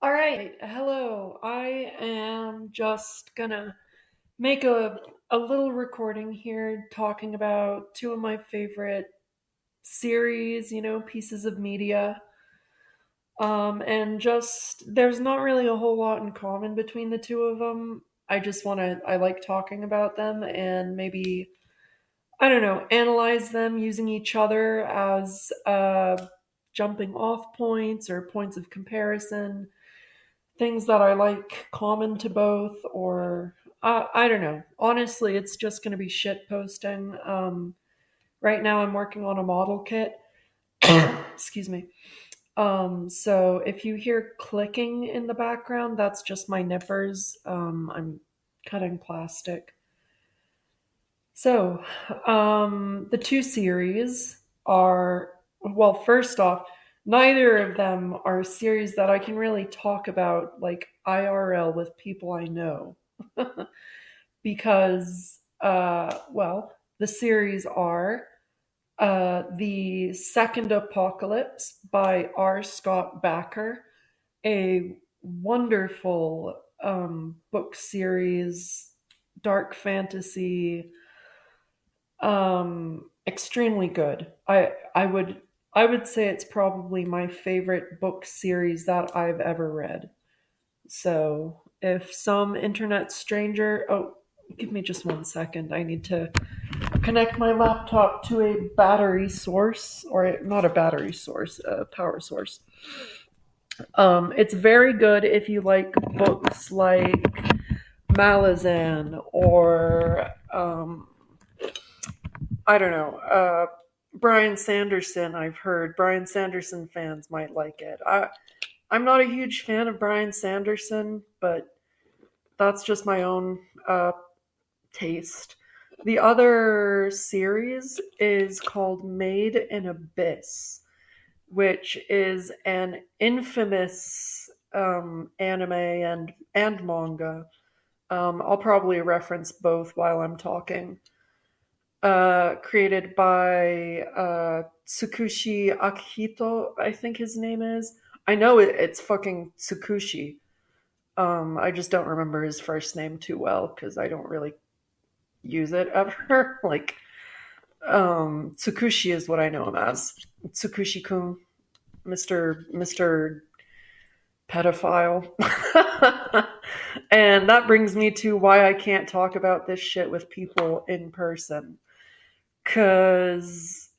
All right, hello. I am just gonna make a little recording here talking about two of my favorite series, pieces of media. And just there's not really a whole lot in common between the two of them. I like talking about them and maybe, I don't know, analyze them using each other as jumping off points or points of comparison, things that I like common to both, or I don't know. Honestly, it's just going to be shit posting. Right now, I'm working on a model kit. Excuse me. So if you hear clicking in the background, that's just my nippers. I'm cutting plastic. So, the two series are, well, first off, neither of them are series that I can really talk about like IRL with people I know. Because, well, the series are The Second Apocalypse by R. Scott Bakker, a wonderful book series, dark fantasy, extremely good. I would say it's probably my favorite book series that I've ever read. So if some internet stranger, oh, give me just 1 second. I need to connect my laptop to a battery source, or not a battery source, a power source. It's very good if you like books like Malazan or I don't know. Brian Sanderson, I've heard. Brian Sanderson fans might like it. I'm not a huge fan of Brian Sanderson, but that's just my own taste. The other series is called Made in Abyss, which is an infamous anime and manga. I'll probably reference both while I'm talking. Created by Tsukushi Akihito, I think his name is. I know it's fucking Tsukushi. I just don't remember his first name too well because I don't really use it ever. Like, Tsukushi is what I know him as. Tsukushi-kun, Mr. Pedophile. And that brings me to why I can't talk about this shit with people in person. Cause,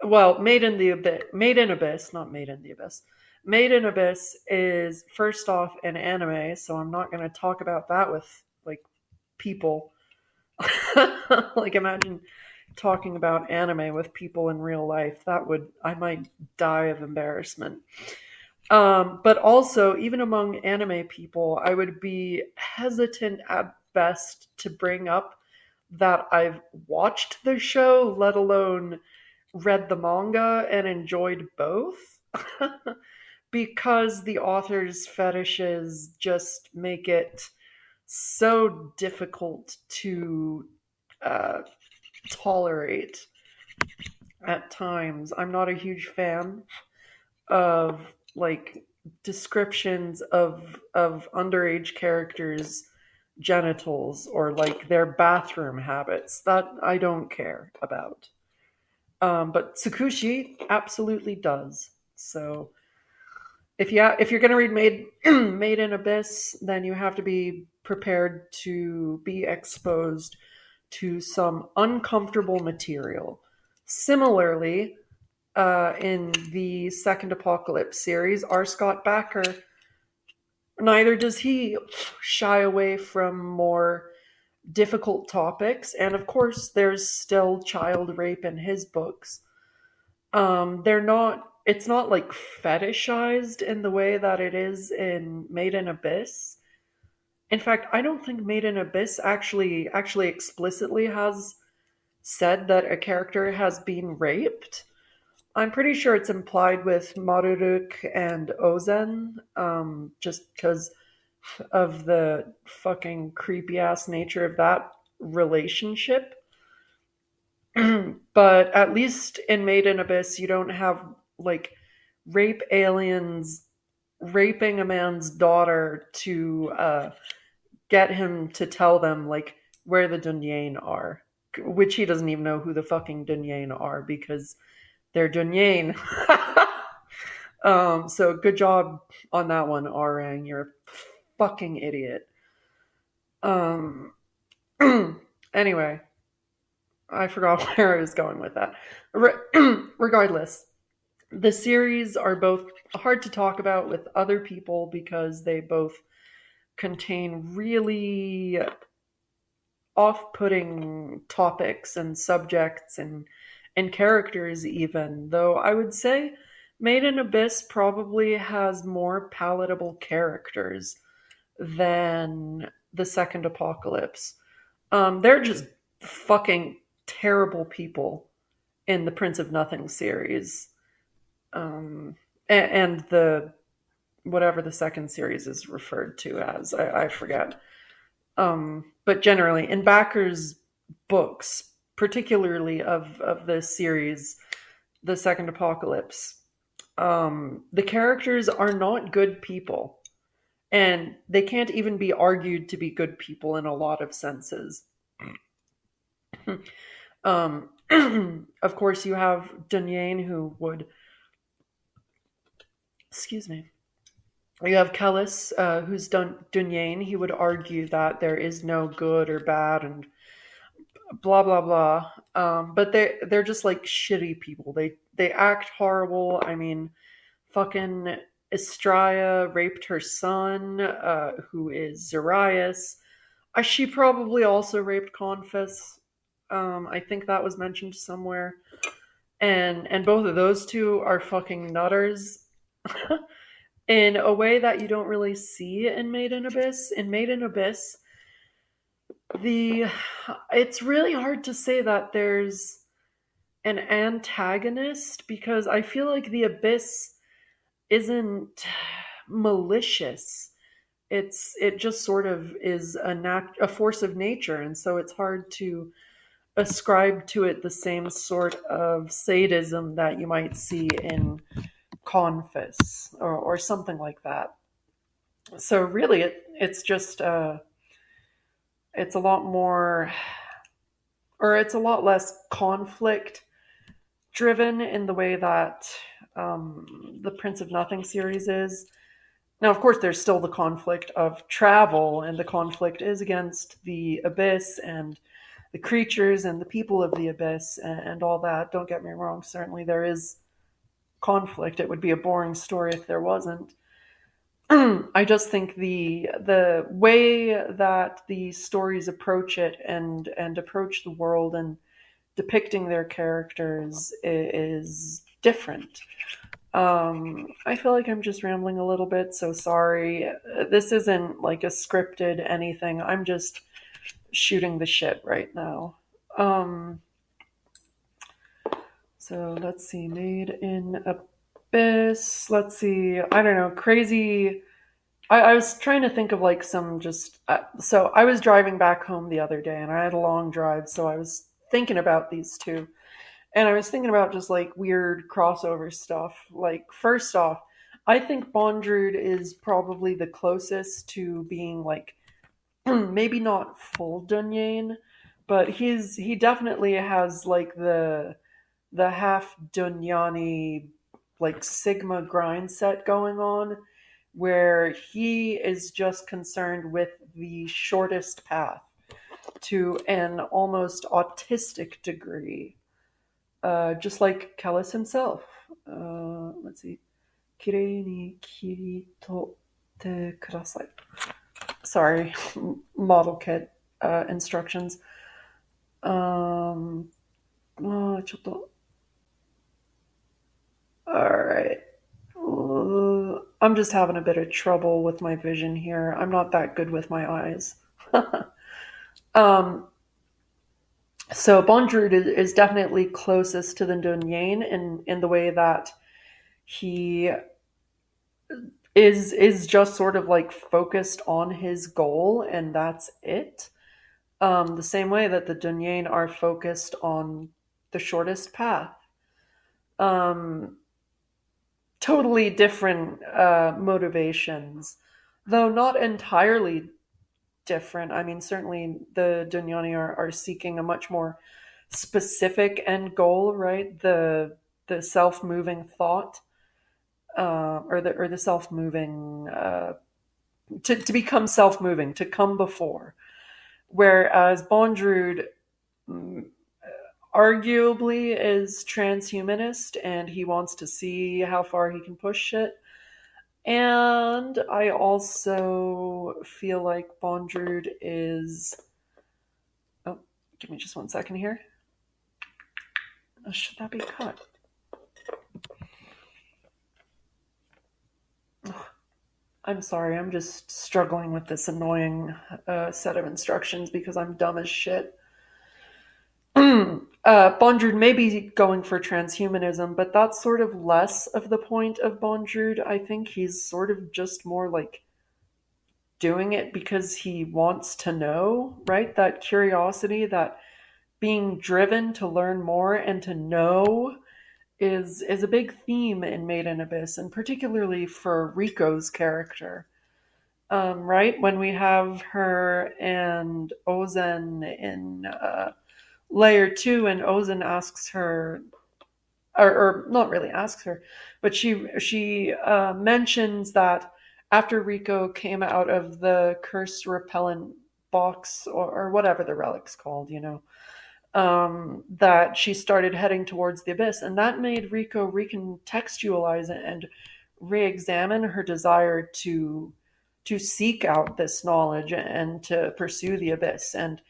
well, Made in Abyss, not Made in the Abyss. Made in Abyss is first off an anime, so I'm not going to talk about that with like people. Like, imagine talking about anime with people in real life. I might die of embarrassment. But also, even among anime people, I would be hesitant at best to bring up that I've watched the show, let alone read the manga and enjoyed both. Because the author's fetishes just make it so difficult to uh, tolerate at times. I'm not a huge fan of like descriptions of underage characters' genitals or like their bathroom habits. That I don't care about. But Tsukushi absolutely does. So if you're gonna read Made in Abyss, then you have to be prepared to be exposed to some uncomfortable material. Similarly, in the Second Apocalypse series, R. Scott Bakker, neither does he shy away from more difficult topics. And of course, there's still child rape in his books. It's not like fetishized in the way that it is in Made in Abyss. In fact, I don't think Made in Abyss actually explicitly has said that a character has been raped. I'm pretty sure it's implied with Maruruk and Ozen, just because of the fucking creepy ass nature of that relationship. But at least in Made in Abyss, you don't have like rape aliens raping a man's daughter to get him to tell them like where the Dunyain are, which he doesn't even know who the fucking Dunyain are because they're Dunyain. So good job on that one, Arang. You're a fucking idiot. Um, anyway, I forgot where I was going with that. Regardless, the series are both hard to talk about with other people because they both contain really off-putting topics and subjects and characters even, though I would say Made in Abyss probably has more palatable characters than the second Apocalypse. They're just fucking terrible people in the Prince of Nothing series. And the whatever the second series is referred to as, I forget. But generally, in Backer's books, particularly of this series, the second Apocalypse, the characters are not good people, and they can't even be argued to be good people in a lot of senses. um, of course, you have Dunyain, who would, excuse me, you have Kellis, who's Dunyain. He would argue that there is no good or bad and blah blah blah. But they're just like shitty people. They act horrible. I mean, fucking Estrella raped her son, who is Zarias. She probably also raped Confus. I think that was mentioned somewhere. And both of those two are fucking nutters. In a way that you don't really see in Made in Abyss. In Made in Abyss, the it's really hard to say that there's an antagonist because I feel like the Abyss isn't malicious. It just sort of is a force of nature, and so it's hard to ascribe to it the same sort of sadism that you might see in Confus or something like that. So really, it's just it's a lot more, or it's a lot less conflict driven in the way that the Prince of Nothing series is. Now, of course, there's still the conflict of travel, and the conflict is against the abyss and the creatures and the people of the abyss and all that. Don't get me wrong, certainly there is conflict. It would be a boring story if there wasn't. I just think the way that the stories approach it and approach the world and depicting their characters is different. I feel like I'm just rambling a little bit, so sorry. This isn't like a scripted anything. I'm just shooting the shit right now. Um, so let's see, Made in Abyss. Let's see, I don't know, crazy. I was trying to think of like some just. So I was driving back home the other day and I had a long drive, so I was thinking about these two. And I was thinking about just like weird crossover stuff. Like, first off, I think Bondrewd is probably the closest to being like maybe not full Dunyain, but he definitely has like the half Dunyani like Sigma grind set going on, where he is just concerned with the shortest path to an almost autistic degree, just like Kellis himself. Let's see. きれいに切り取ってください. Sorry, model kit instructions. ちょっと Alright. I'm just having a bit of trouble with my vision here. I'm not that good with my eyes. um, so Bondrewd is definitely closest to the Dunyain in the way that he is just sort of like focused on his goal and that's it. The same way that the Dunyain are focused on the shortest path. Um, totally different motivations, though not entirely different. I mean, certainly the Dunyani are seeking a much more specific end goal, right? The self moving thought, or the self moving to become self moving, to come before. Whereas Bondrewd mm, arguably is transhumanist and he wants to see how far he can push it. And I also feel like Bondrewd is. Oh, give me just 1 second here. Oh, should that be cut? I'm sorry, I'm just struggling with this annoying set of instructions because I'm dumb as shit. Bondrewd may be going for transhumanism, but that's sort of less of the point of Bondrewd. I think he's sort of just more like doing it because he wants to know, right? That curiosity, that being driven to learn more and to know is a big theme in Made in Abyss, and particularly for Rico's character. Right when we have her and Ozen in layer 2, and Ozen asks her, or not really asks her, but she mentions that after Rico came out of the curse repellent box, or whatever the relic's called, that she started heading towards the abyss, and that made Rico recontextualize and re-examine her desire to seek out this knowledge and to pursue the abyss. And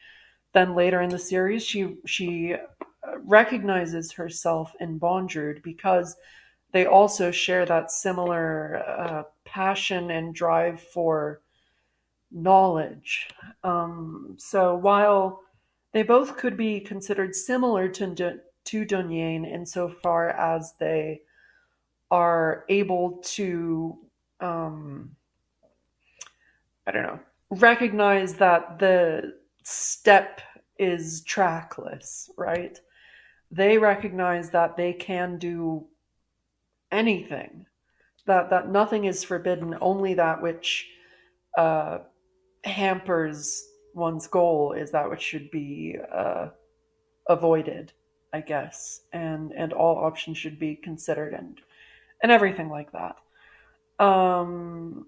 then later in the series, she recognizes herself in Bondrewd because they also share that similar passion and drive for knowledge. So while they both could be considered similar to Dunyain insofar as they are able to, I don't know, recognize that the step is trackless, right? They recognize that they can do anything, that nothing is forbidden, only that which uh, hampers one's goal is that which should be avoided, I guess, and all options should be considered, and everything like that. Um,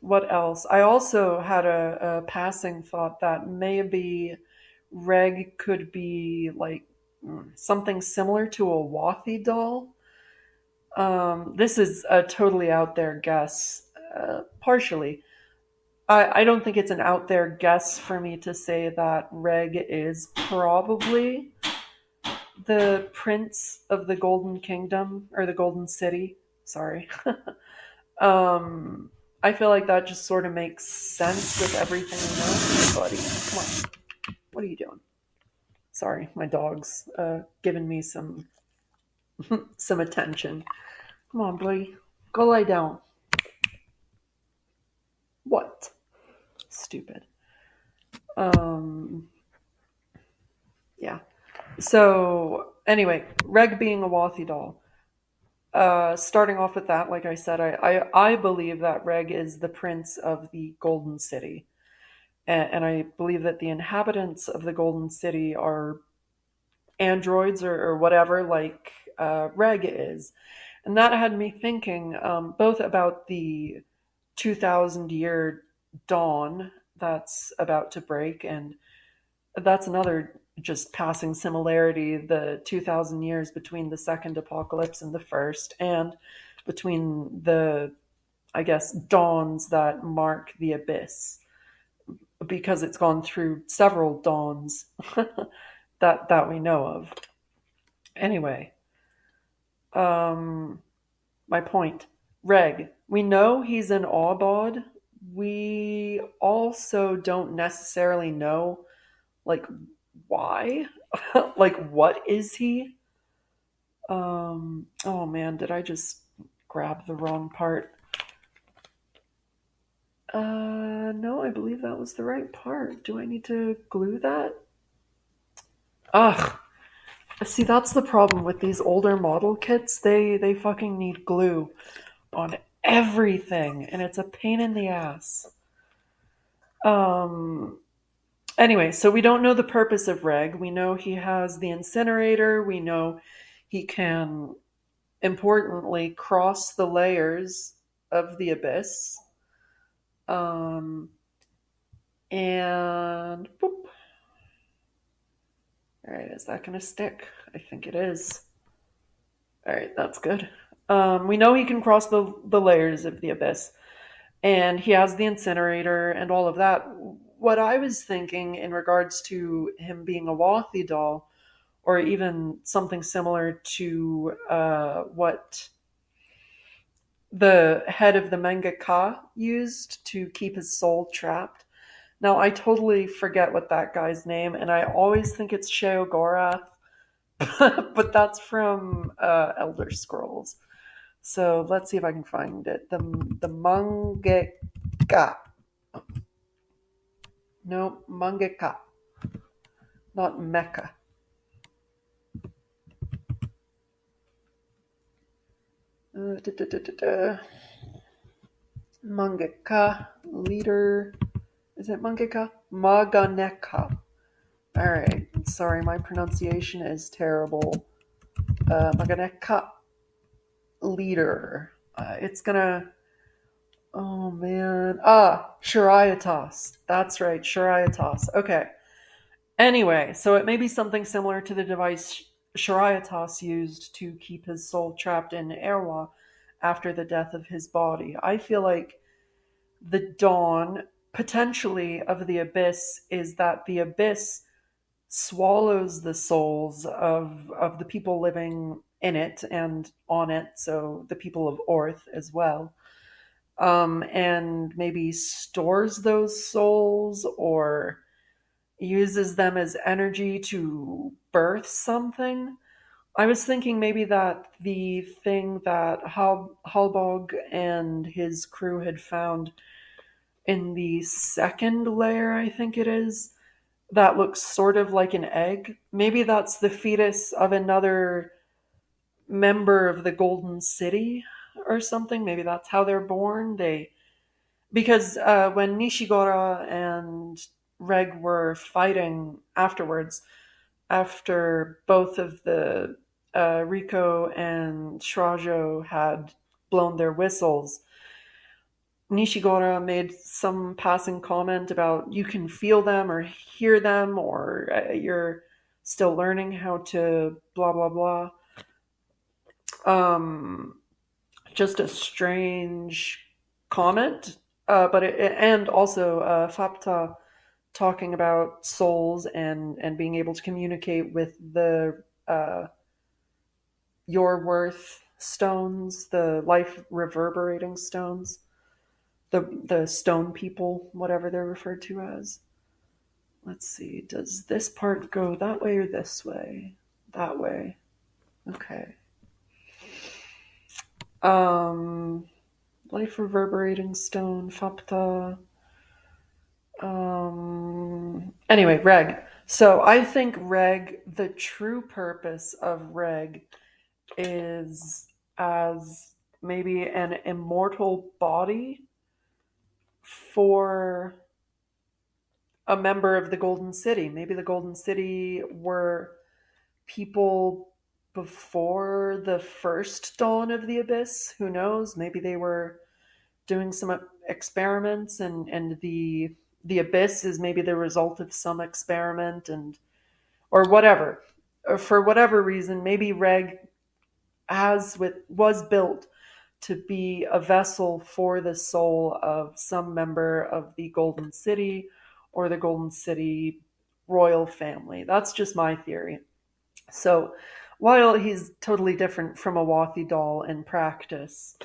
what else? I also had a passing thought that maybe Reg could be like something similar to a Wathi doll. This is a totally out there guess, partially. I don't think it's an out there guess for me to say that Reg is probably the prince of the Golden Kingdom, or the Golden City. Sorry. um, I feel like that just sort of makes sense with everything we know. Hey, buddy, come on. What are you doing? Sorry, my dog's giving me some attention. Come on, buddy. Go lie down. What? Stupid. Um, yeah. So anyway, Reg being a Wathi doll. Starting off with that, like I said, I believe that Reg is the prince of the Golden City, and I believe that the inhabitants of the Golden City are androids, or whatever, like Reg is, and that had me thinking both about the 2,000 year dawn that's about to break, and that's another just passing similarity, the 2,000 years between the second apocalypse and the first, and between the, I guess, dawns that mark the abyss, because it's gone through several dawns that we know of. Anyway, um, my point. Reg, we know he's an Aubod. We also don't necessarily know, like, why. Like, what is he? Oh man, did I just grab the wrong part? No, I believe that was the right part. Do I need to glue that? Ugh, See, that's the problem with these older model kits. They fucking need glue on everything, and it's a pain in the ass. Um. Anyway, so we don't know the purpose of Reg. We know he has the incinerator. We know he can, importantly, cross the layers of the abyss. Um. And boop. All right, is that going to stick? I think it is. All right, that's good. We know he can cross the layers of the abyss, and he has the incinerator and all of that. What I was thinking in regards to him being a Wathi doll, or even something similar to what the head of the mangaka used to keep his soul trapped. Now, I totally forget what that guy's name, and I always think it's Sheogorath, but that's from Elder Scrolls. So let's see if I can find it. The mangaka. No, mangaka, not mecha. Da, da, da, da, da. Mangaka leader. Is it mangaka? Maganeka. All right. Sorry, my pronunciation is terrible. Maganeka leader. It's gonna. Oh man. Shariatos. That's right, Shariatos. Okay. Anyway, so it may be something similar to the device Shariatos used to keep his soul trapped in Erwa after the death of his body. I feel like the dawn, potentially, of the abyss is that the abyss swallows the souls of the people living in it and on it, so the people of Orth as well, and maybe stores those souls or uses them as energy to birth something. I was thinking maybe that the thing that Halbog and his crew had found in the second layer, I think it is, that looks sort of like an egg. Maybe that's the fetus of another member of the Golden City or something. Maybe that's how they're born. Because when Nishigora and Reg were fighting afterwards, after both of the Riko and Shrajo had blown their whistles, Nishigora made some passing comment about you can feel them or hear them, or you're still learning how to blah blah blah. Um, just a strange comment, and also Fapta talking about souls and being able to communicate with the your worth stones, the life reverberating stones, the stone people, whatever they're referred to as. Let's see, does this part go that way or this way? That way. Okay. Um Life reverberating stone, Fapta. Anyway, Reg. So I think Reg, the true purpose of Reg is as maybe an immortal body for a member of the Golden City. Maybe the Golden City were people before the first dawn of the abyss. Who knows? Maybe they were doing some experiments, and the abyss is maybe the result of some experiment, and or whatever. Or for whatever reason, maybe Reg was built to be a vessel for the soul of some member of the Golden City or the Golden City royal family. That's just my theory. So while he's totally different from a Wathi doll in practice,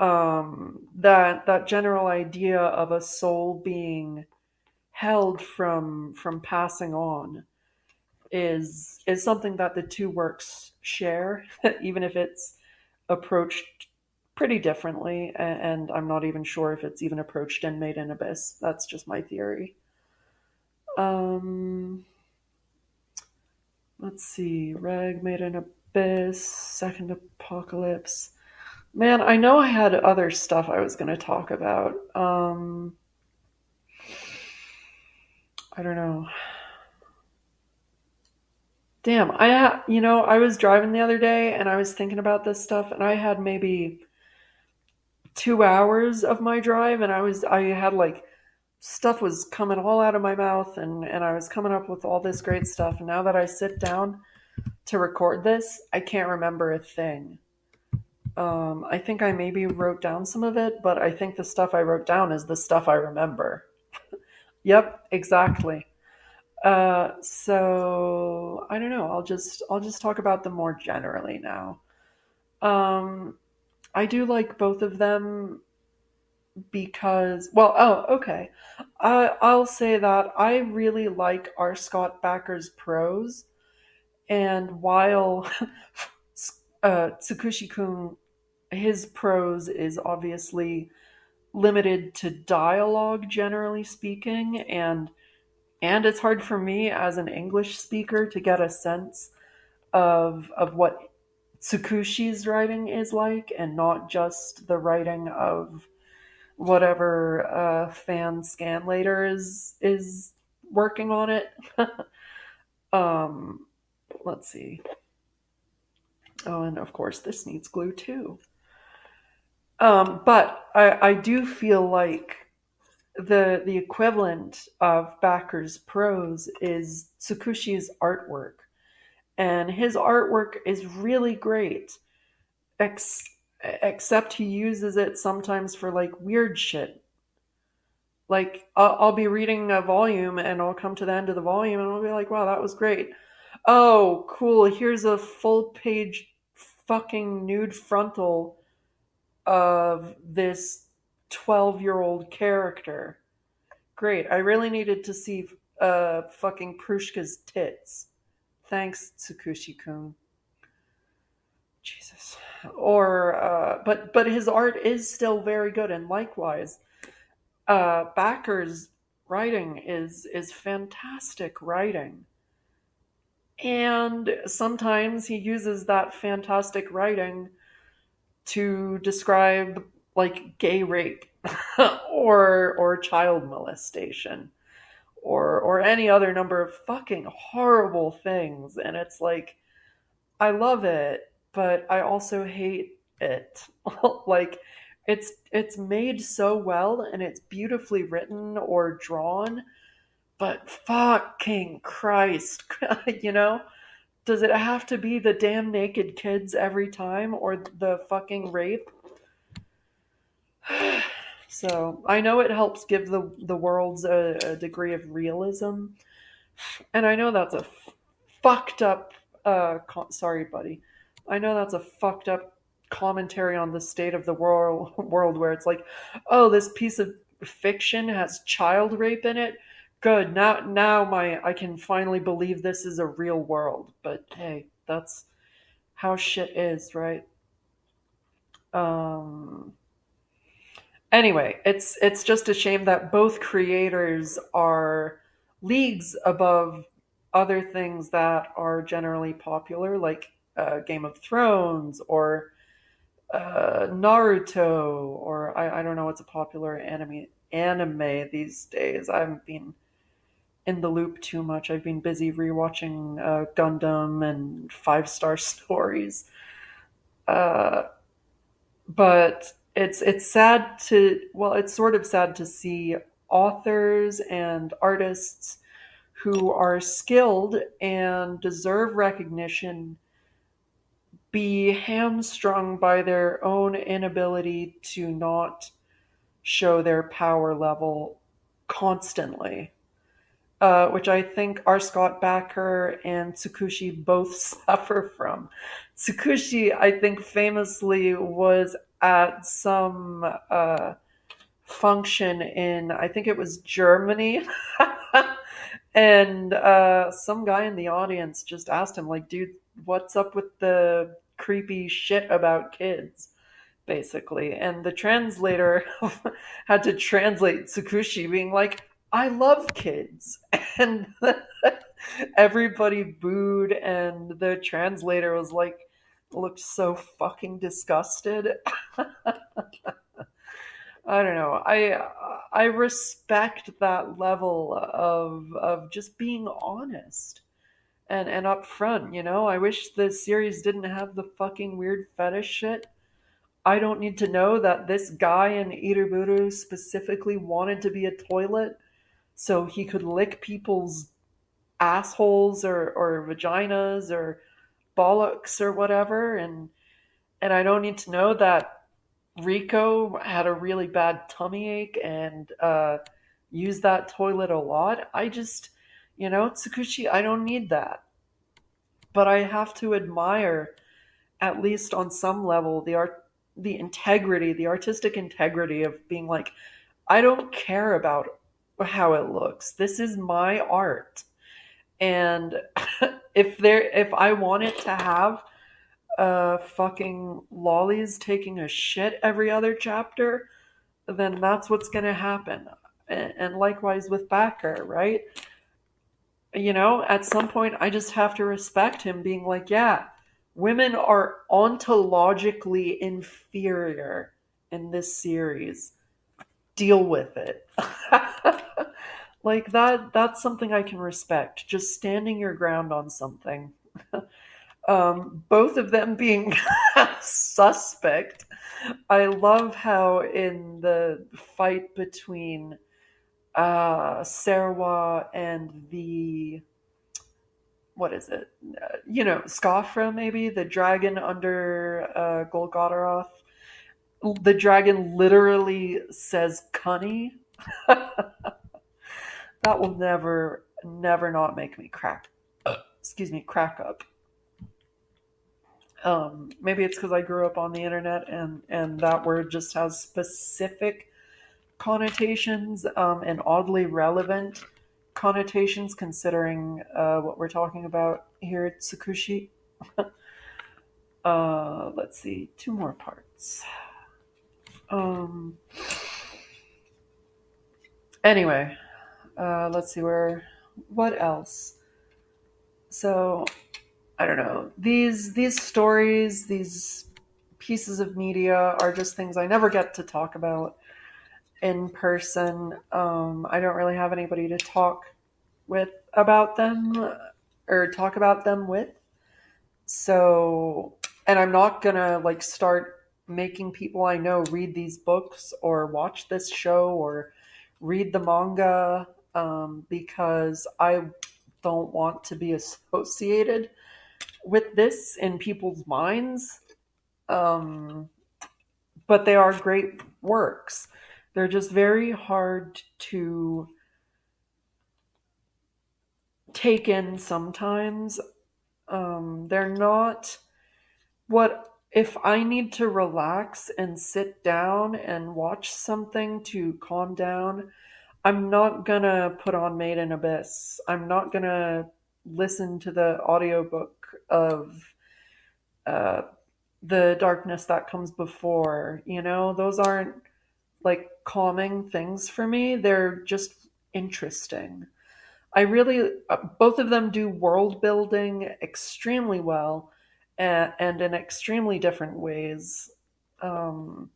that general idea of a soul being held from passing on is something that the two works share, even if it's approached pretty differently, and I'm not even sure if it's even approached in Made in Abyss. That's just my theory. Um, Let's see. Reg made an abyss. Second apocalypse. Man, I know I had other stuff I was going to talk about. I don't know. Damn, I was driving the other day and I was thinking about this stuff, and I had maybe 2 hours of my drive, and I had like stuff was coming all out of my mouth, and I was coming up with all this great stuff. And now that I sit down to record this, I can't remember a thing. I think I maybe wrote down some of it, but I think the stuff I wrote down is the stuff I remember. Yep, exactly. So I don't know. I'll just talk about them more generally now. Um, I do like both of them because, well, oh, okay. I'll say that I really like R. Scott Bakker's prose, and while Tsukushi-kun, his prose is obviously limited to dialogue, generally speaking, and it's hard for me as an English speaker to get a sense of what Tsukushi's writing is like, and not just the writing of whatever fan scan later is working on it. um, let's see. Oh, and of course this needs glue too. But I do feel like the equivalent of Backer's prose is Tsukushi's artwork, and his artwork is really great. Ex- Except he uses it sometimes for like weird shit. Like I'll be reading a volume and I'll come to the end of the volume and I'll be like, "Wow, that was great." Oh, cool! Here's a full page fucking nude frontal of this 12-year-old character. Great. I really needed to see fucking Prushka's tits. Thanks, Tsukushi-kun. Jesus. Or but his art is still very good, and likewise, Backer's writing is fantastic writing. And sometimes he uses that fantastic writing to describe like gay rape or child molestation or any other number of fucking horrible things, and it's like I love it, but I also hate it. Like it's made so well and it's beautifully written or drawn, but fucking Christ, you know? Does it have to be the damn naked kids every time or the fucking rape? So I know it helps give the worlds a degree of realism, and I know that's a fucked up. Sorry, buddy. I know that's a fucked up commentary on the state of the world, world where it's like, oh, this piece of fiction has child rape in it. Good. Now I can finally believe this is a real world. But hey, that's how shit is, right? Um. Anyway, it's just a shame that both creators are leagues above other things that are generally popular, like Game of Thrones or Naruto, or I don't know what's a popular anime these days. I haven't been in the loop too much. I've been busy rewatching Gundam and Five Star Stories. Uh, but it's sad to it's sort of sad to see authors and artists who are skilled and deserve recognition be hamstrung by their own inability to not show their power level constantly, which I think R. Scott Bakker and Tsukushi both suffer from. Tsukushi, I think, famously was at some function in, I think it was Germany, and some guy in the audience just asked him, like, dude, what's up with the creepy shit about kids? Basically. And the translator had to translate Tsukushi being like, I love kids. And Everybody booed, and the translator was like, looked so fucking disgusted. I don't know. I respect that level of just being honest and upfront. I wish the series didn't have the fucking weird fetish shit. I don't need to know that this guy in Iruburu specifically wanted to be a toilet so he could lick people's assholes or vaginas or bollocks or whatever, and I don't need to know that Rico had a really bad tummy ache and used that toilet a lot. Tsukushi, I don't need that. But I have to admire, at least on some level, the integrity, the artistic integrity of being like, I don't care about how it looks. This is my art. And if I want it to have fucking lollies taking a shit every other chapter, then that's what's going to happen. And likewise with Backer, right? At some point, I just have to respect him being like, yeah, women are ontologically inferior in this series. Deal with it. Like that's something I can respect. Just standing your ground on something. Both of them being suspect. I love how in the fight between Serwa and the what is it? Skafra maybe the dragon under Golgodaroth. The dragon literally says "cunny." That will never, never not make me crack. Excuse me, crack up. Maybe it's because I grew up on the internet and that word just has specific connotations and oddly relevant connotations considering what we're talking about here at Tsukushi. Let's see, two more parts. Um, anyway, let's see what else. So I don't know. These stories, these pieces of media are just things I never get to talk about in person. I don't really have anybody to talk with about them or talk about them with. So, and I'm not gonna like start making people I know read these books or watch this show or read the manga because I don't want to be associated with this in people's minds. Um, but they are great works. They're just very hard to take in sometimes. They're not what if I need to relax and sit down and watch something to calm down. I'm not gonna put on Made in Abyss. I'm not gonna listen to the audiobook of uh, the darkness that comes before. Those aren't like calming things for me. They're just interesting. I really, both of them do world building extremely well and in extremely different ways. Um,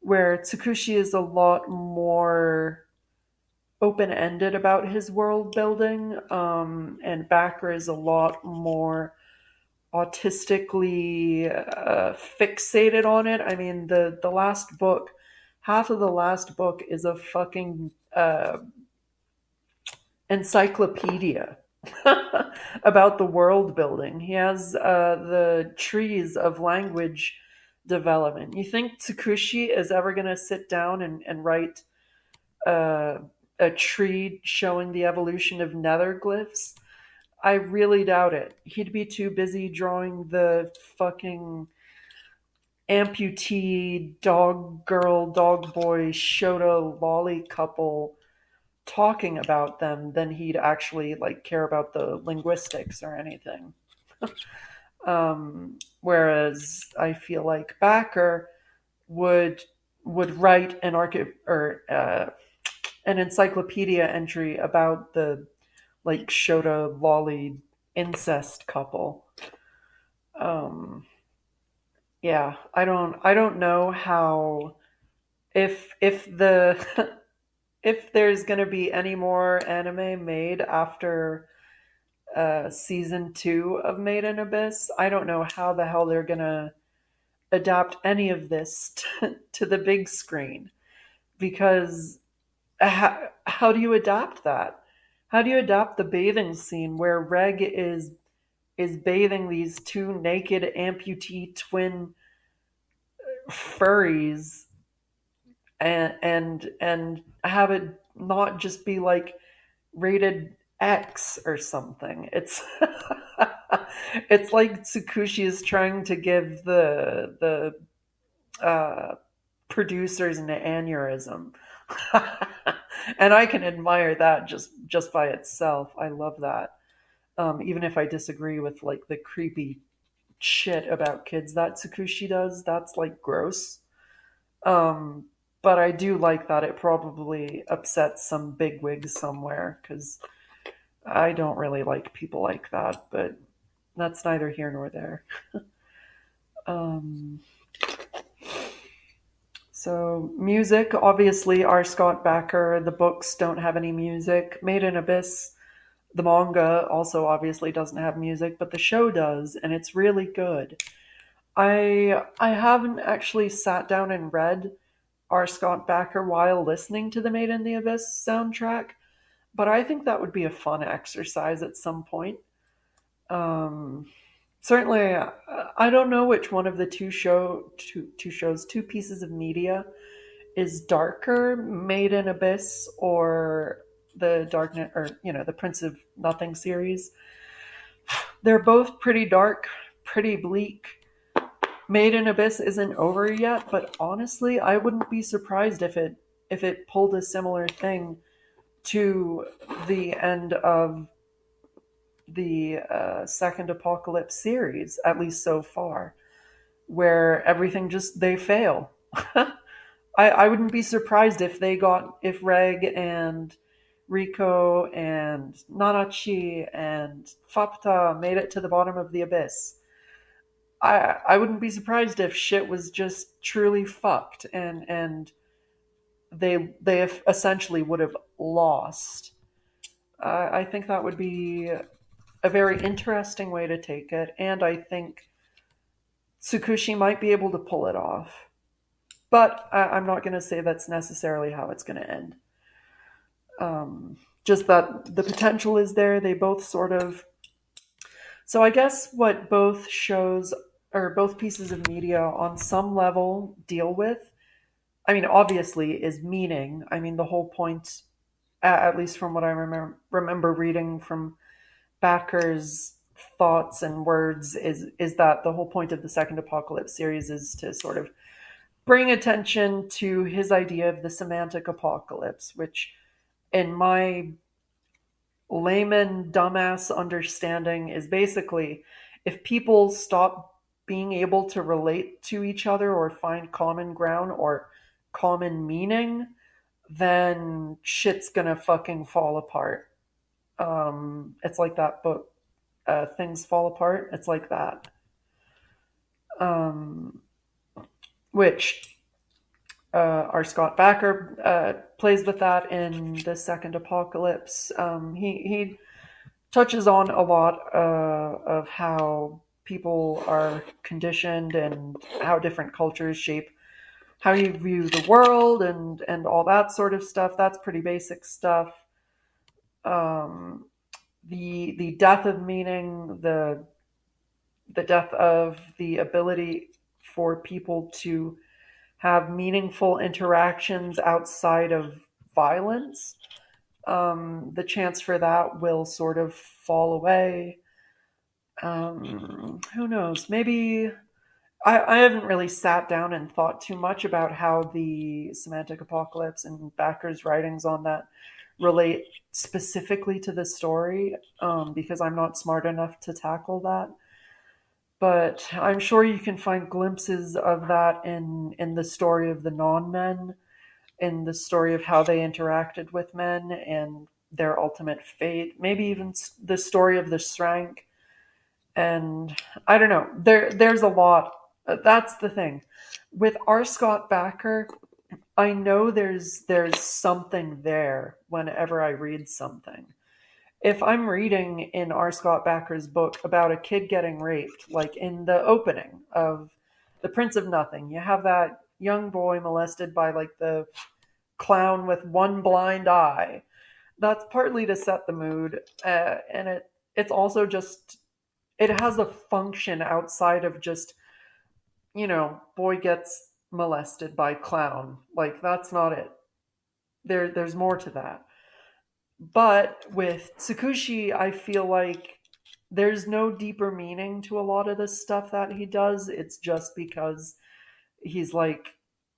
where Tsukushi is a lot more open ended about his world building, and Backer is a lot more autistically fixated on it. I mean, the last book, half of the last book is a fucking encyclopedia about the world building. He has the trees of language development. You think Tsukushi is ever going to sit down and write uh, a tree showing the evolution of netherglyphs? I really doubt it. He'd be too busy drawing the fucking amputee dog girl, dog boy, Shota lolly couple talking about them than he'd actually like care about the linguistics or anything. Whereas I feel like Backer would would write an an encyclopedia entry about the like Shota Lolly incest couple. Um, yeah, I don't know how, if the if there's gonna be any more anime made after season 2 of Made in Abyss. I don't know how the hell they're gonna adapt any of this to the big screen, because how do you adapt that? How do you adapt the bathing scene where Reg is bathing these two naked amputee twin furries, and have it not just be like rated X or something? It's it's like Tsukushi is trying to give the producers an aneurysm. And I can admire that just by itself. I love that. Even if I disagree with like the creepy shit about kids that Tsukushi does, that's like gross. Um, but I do like that it probably upsets some bigwigs somewhere, because I don't really like people like that. But that's neither here nor there. Um, so music, obviously, R. Scott Bakker. The books don't have any music. Made in Abyss, the manga also obviously doesn't have music, but the show does, and it's really good. I haven't actually sat down and read R. Scott Bakker while listening to the Made in the Abyss soundtrack, but I think that would be a fun exercise at some point. Um, Certainly, I don't know which one of the two shows, two pieces of media is darker, Made in Abyss or the Darknet, or the Prince of Nothing series. They're both pretty dark, pretty bleak. Made in Abyss isn't over yet, but honestly, I wouldn't be surprised if it pulled a similar thing to the end of the second Apocalypse series, at least so far, where everything just they fail. I wouldn't be surprised if Reg and Rico and Nanachi and Fapta made it to the bottom of the abyss. I wouldn't be surprised if shit was just truly fucked, and they essentially would have lost. I think that would be a very interesting way to take it, and I think Tsukushi might be able to pull it off. But I'm not going to say that's necessarily how it's going to end. Just that the potential is there. They both sort of. So I guess what both shows, or both pieces of media on some level deal with, I mean, obviously, is meaning. I mean, the whole point, at least from what I remember reading from Backer's thoughts and words, is that the whole point of the second Apocalypse series is to sort of bring attention to his idea of the semantic apocalypse, which, in my layman dumbass understanding, is basically if people stop being able to relate to each other or find common ground or common meaning, then shit's gonna fucking fall apart. It's like that book, Things Fall Apart. It's like that. Um, which R. Scott Bakker plays with that in the second Apocalypse. He touches on a lot of how people are conditioned and how different cultures shape how you view the world, and all that sort of stuff. That's pretty basic stuff. Um, the death of meaning, the death of the ability for people to have meaningful interactions outside of violence, the chance for that will sort of fall away. Who knows? Maybe I haven't really sat down and thought too much about how the semantic apocalypse and Backer's writings on that relate specifically to the story, because I'm not smart enough to tackle that. But I'm sure you can find glimpses of that in the story of the non men, in the story of how they interacted with men, and their ultimate fate, maybe even the story of the Shrank. And I don't know. There's a lot. That's the thing with R. Scott Bakker. I know there's something there whenever I read something. If I'm reading in R. Scott Bakker's book about a kid getting raped, like in the opening of The Prince of Nothing, you have that young boy molested by like the clown with one blind eye. That's partly to set the mood, and it's also just it has a function outside of just boy gets molested by clown. Like that's not it. There's more to that. But with Tsukushi, I feel like there's no deeper meaning to a lot of the stuff that he does. It's just because he's like,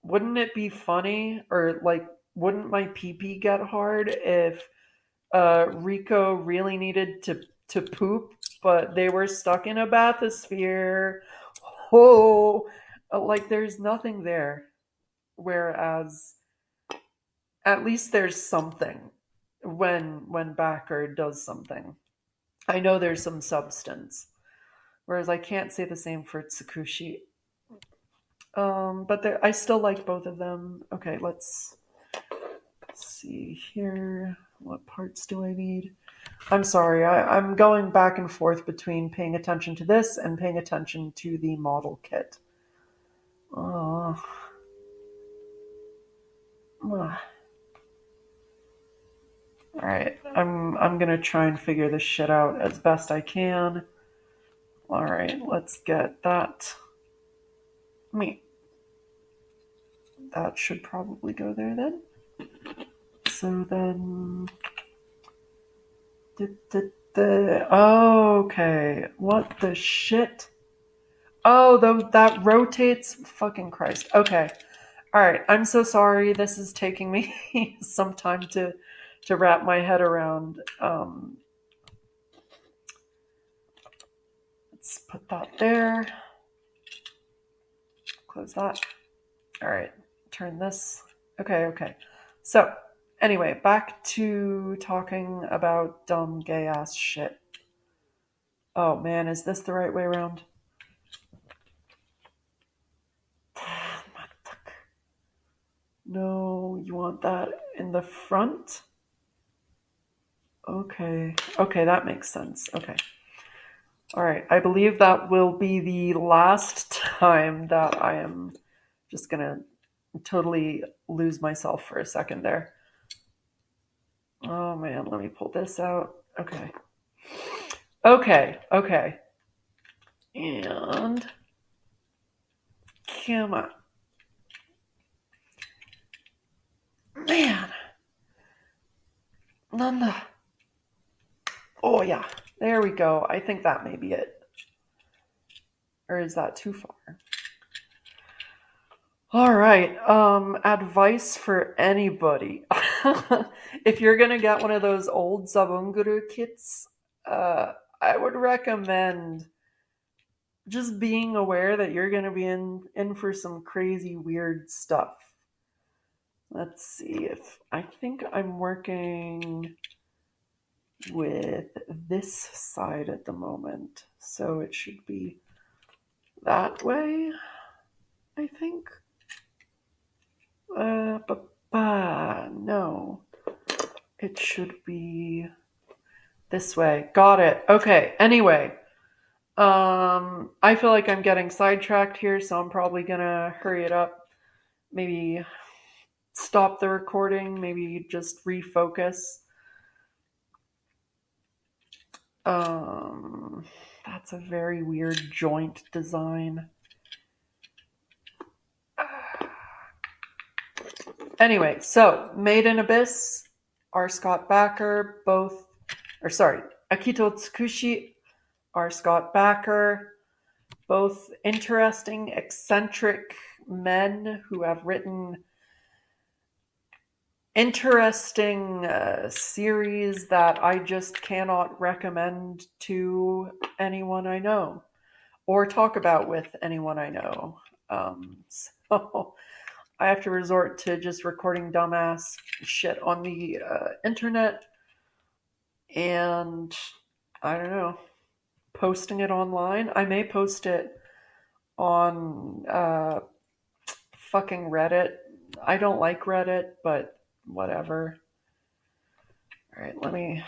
wouldn't it be funny, or like, wouldn't my pee pee get hard if Rico really needed to poop, but they were stuck in a bathysphere? Oh, like there's nothing there. Whereas at least there's something when Backer does something. I know there's some substance. Whereas I can't say the same for Tsukushi. But I still like both of them. Okay, let's see here. What parts do I need? I'm sorry, I'm going back and forth between paying attention to this and paying attention to the model kit. Oh. All right, I'm gonna try and figure this shit out as best I can. All right, let's get that. Me. That should probably go there then. So then, okay, what the shit? Oh, that rotates. Fucking Christ. Okay, all right. I'm so sorry. This is taking me some time to wrap my head around. Let's put that there. Close that. All right. Turn this. Okay. So, anyway, back to talking about dumb gay ass shit. Oh man, is this the right way around? No, you want that in the front? Okay, that makes sense. Okay. All right, I believe that will be the last time that I am just gonna totally lose myself for a second there. Oh man, let me pull this out. Okay. And come on. Man. Nanda. Oh yeah. There we go. I think that may be it. Or is that too far? All right. Advice for anybody. If you're gonna get one of those old Zabunguru kits, I would recommend just being aware that you're gonna be in for some crazy weird stuff. Let's see if I think I'm working with this side at the moment, so it should be that way, I think. No, it should be this way. Got it. Okay. Anyway, I feel like I'm getting sidetracked here, so I'm probably gonna hurry it up. Maybe stop the recording. Maybe just refocus. That's a very weird joint design. Anyway, so Made in Abyss, R. Scott Bakker, Akito Tsukushi, R. Scott Bakker, both interesting, eccentric men who have written interesting series that I just cannot recommend to anyone I know or talk about with anyone I know. So I have to resort to just recording dumbass shit on the internet. and I don't know, posting it online. I may post it on fucking Reddit. I don't like Reddit, but whatever. All right, let me